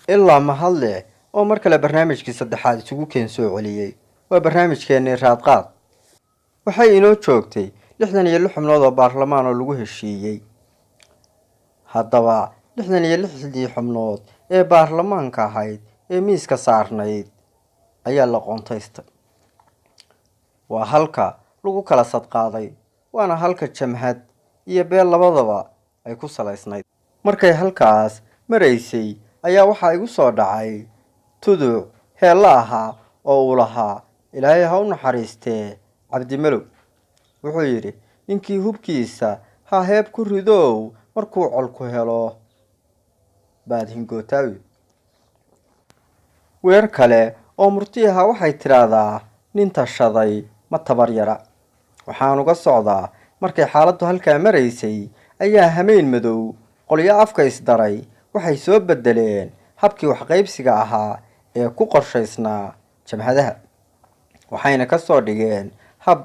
ilaa mahadle oo mar kale barnaamijkii saddexaad isugu keen soo celiyey waa barnaamijkeennii raadqaad. waxay inoo joogtay 66 xubnood oo baarlamaan oo lagu heshiiyey. haddaba 66dii xubnood ee baarlamaanka ahayd ee miiska saarnayd ayaa la qoontaystay. waa halka lagu kala sadqaaday, waana halka jamhad iyo beel labadaba ay ku salaysnayd. markay halkaas maraysay ayaa waxaa igu soo dhacay tuduc heella ahaa oo uu lahaa ilaahay ha u naxariistee cabdimalow. wuxuu yidhi, ninkii hubkiisa ha heeb ku ridow markuu colku helo baad hingootaawi. weer kale oo murti ahaa waxay tidhaahdaa nin tashaday ma tabar yara. waxaan uga socdaa markay xaaladdu halkaa maraysay ayaa hameen madow qolyo afka isdaray waxay soo beddeleen habkii waxqaybsiga ahaa ee ku qorshaysnaa jamhadaha. waxayna ka soo dhigeen hab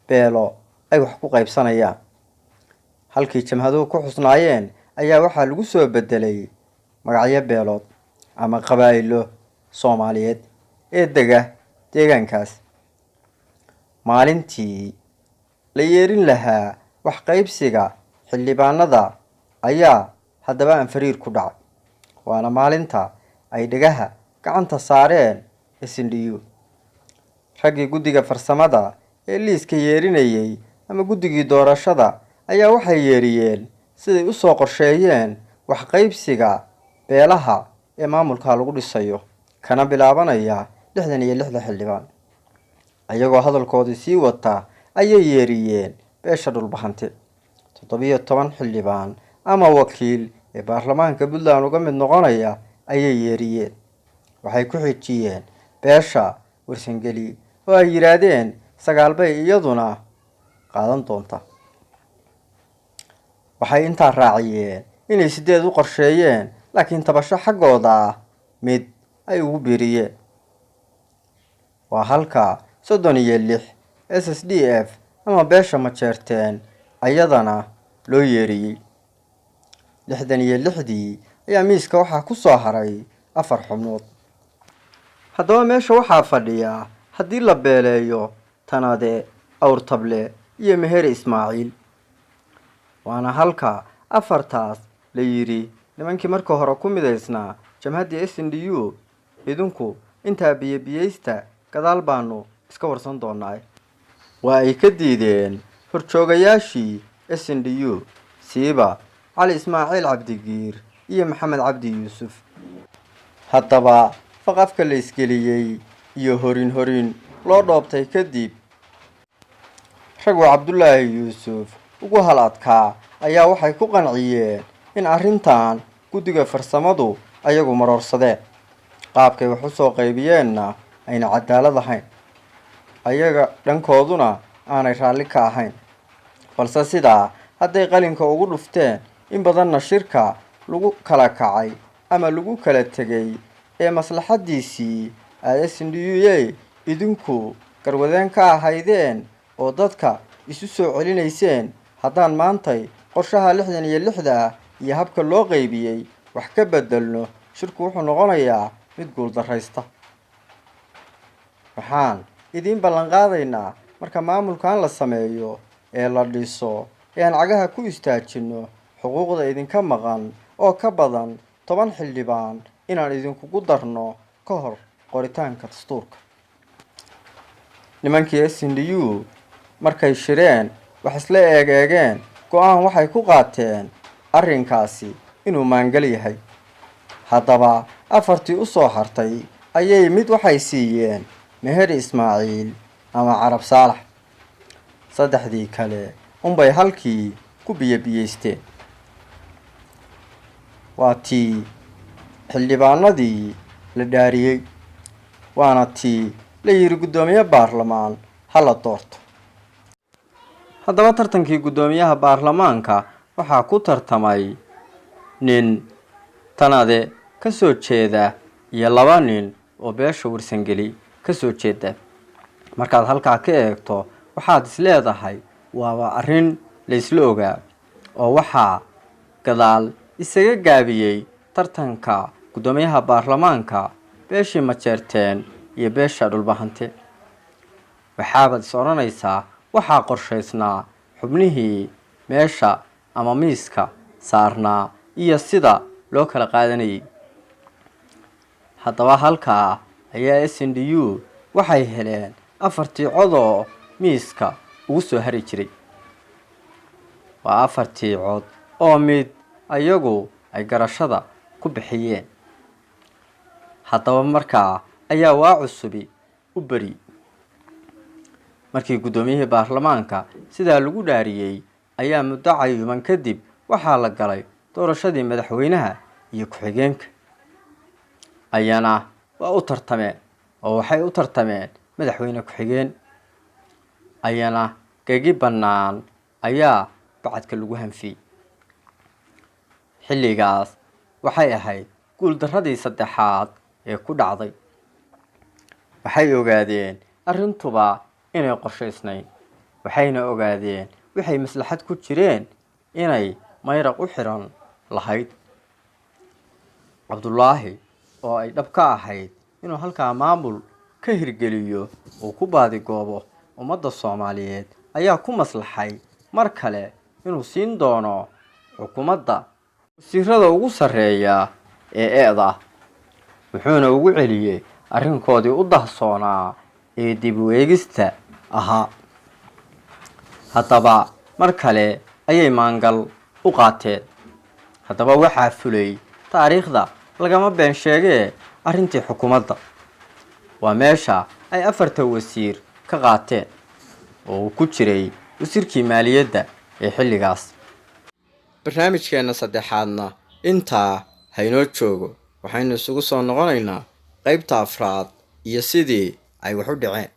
beelo ay wax ku qaybsanayaan. halkii jamhaduhu ku xusnaayeen ayaa waxaa lagu soo beddelay magacyo beelood ama qabaa'ilo Soomaaliyeed ee dega deegaankaas. maalintii la yeerin lahaa waxqaybsiga xildhibaanada ayaa haddaba aan fariir ku dhacay. waana maalinta ay dhegaha gacanta saareen SNDU. raggii guddiga farsamada ee liiska yeerinayay ama guddigii doorashada ayaa waxay yeeriyeen siday u soo qorsheeyeen waxqaybsiga beelaha ee maamulka lagu dhisayo, kana bilaabanaya 66 xildhibaan. ayagoo hadalkoodii sii wata ayay yeeriyeen beesha dhulbahante 17 xildhibaan ama wakiil ee baarlamaanka Puntland uga mid noqonaya ayay yeeriyeen. waxay ku xijiyeen beesha warsangeli oo ay yiraahdeen 9 bay iyaduna qaadan doonta. waxay intaa raaciyeen inay 8 u qorsheeyeen, laakiin tabasho xaggooda mid ay ugu biiriyeen. waa halka 36 SSDF ama beesha majeerteen ayadana loo yeeriyey. 66dii ayaa miiska waxaa ku soo haray 4 xubnood. haddaba meesha waxaa fadhiya haddii la beeleeyo Tanade, Awrtable iyo Meher Ismaaciil. waana halka 4taas la yiri nimankii marka hore ku midaysnaa jamhadda SNDU idinku intaa biyeysta gadaal baanu iska warsan doonaa. waa ay ka diideen horjoogayaashii SNDU siiba Cali Ismaaciil Cabdigiir iyo Maxamed Cabdi Yuusuf. haddaba faqafka la isgeliyey iyo horin loo dhoobtay kadib raggu Cabdullaahi Yuusuf ugu hal adkaa ayaa waxay ku qanciyeen in arrintan guddiga farsamadu ayagu maroorsadeen. qaabkay wax u soo qaybiyeenna ayna cadaalad ahayn, ayaga dhankooduna aanay raalli ka ahayn. balse sidaa hadday qalinka ugu dhufteen in badanna shirka lagu kala kacay ama lagu kala tegay ee maslaxadiisii ay SNDU idinku garwadeen ka ahaydeen oo dadka isu soo celinayseen. haddaan maantay qorshaha 66 iyo habka loo qaybiyey wax ka bedelno, shirku wuxuu noqonayaa mid guuldarraysta. waxaan idiin ballan qaadaynaa marka maamulkan la sameeyo ee la dhiso ee aan cagaha ku istaajino xuquuqda idinka maqan oo ka badan 10 xildhibaan inaan idinkugu darno ka hor qoritaanka dastuurka. nimankii SNDU markay shireen wax isla eegeen go'aan waxay ku qaateen arrinkaasi inuu maangal yahay. haddaba 4tii u soo hartay ayay mid waxay siiyeen Meher Ismaaciil ama Carab Saalax. 3dii kale unbay halkii ku biyeysteen. waa tii xildhibaanadii la dhaariyey, waana tii la yiri guddoomiye baarlamaan hala doorto. haddaba tartankii guddoomiyaha baarlamaanka waxaa ku tartamay nin Tanade ka soo jeeda iyo 2 nin oo beesha warsangeli ka soo jeeda. markaad halkaa ka eegto waxaad is leedahay waaba arrin la isla ogaa oo waxaa gadaal isaga gaabiyey tartanka guddoomiyaha baarlamaanka, beeshii Majeerteen iyo beesha Dhulbahante. waxaabad is odhanaysaa waxaa qorshaysnaa xubnihii meesha ama miiska saarnaa iyo sida loo kala qaadanayay. haddaba halkaa ayaa SNDU waxay heleen 4 cod oo miiska ugu soo hari jiray. waa 4 cod oo mid ayagu ay garashada ku bixiyeen. haddaba markaa ayaa waa cusubi u bari. markii guddoomiyihii baarlamaanka sidaa lagu dhaariyay ayaa muddo cayuman kadib waxaa la galay doorashadii madaxweynaha iyo ku-xigeenka. ayana waa u tartameen oo waxay u tartameen madaxweyne ku-xigeen. ayana gegi bannaan ayaa bacadka lagu hanfiyey. xilligaas waxay ahayd guuldarradii 3aad ee ku dhacday. waxay ogaadeen arrintuba inay qorshaysnayn. waxayna ogaadeen waxay maslaxad ku jireen inay mayraq u xiran lahayd. Cabdullaahi oo ay dhab ka ahayd inuu halkaa maamul ka hirgeliyo oo ku baadigoobo ummadda Soomaaliyeed ayaa ku maslaxay mar kale inuu siin doono xukuumadda wasiirada ugu sarreeya ee eeda. wuxuuna ugu celiyay arrinkoodii u dahsoonaa ee dib u eegista ahaa. haddaba mar kale ayay maangal u qaateen. haddaba waxaa fulay taariikhda lagama been sheegee arrintii xukuumadda. waa meesha ay 4 wasiir ka qaateen oo uu ku jiray wasiirkii maaliyadda ee xilligaas. barnaamijkeena 3aadna intaa haynoo joogo. waxaynu isugu soo noqonaynaa qaybta 4aad iyo sidii ay wax u dhaceen.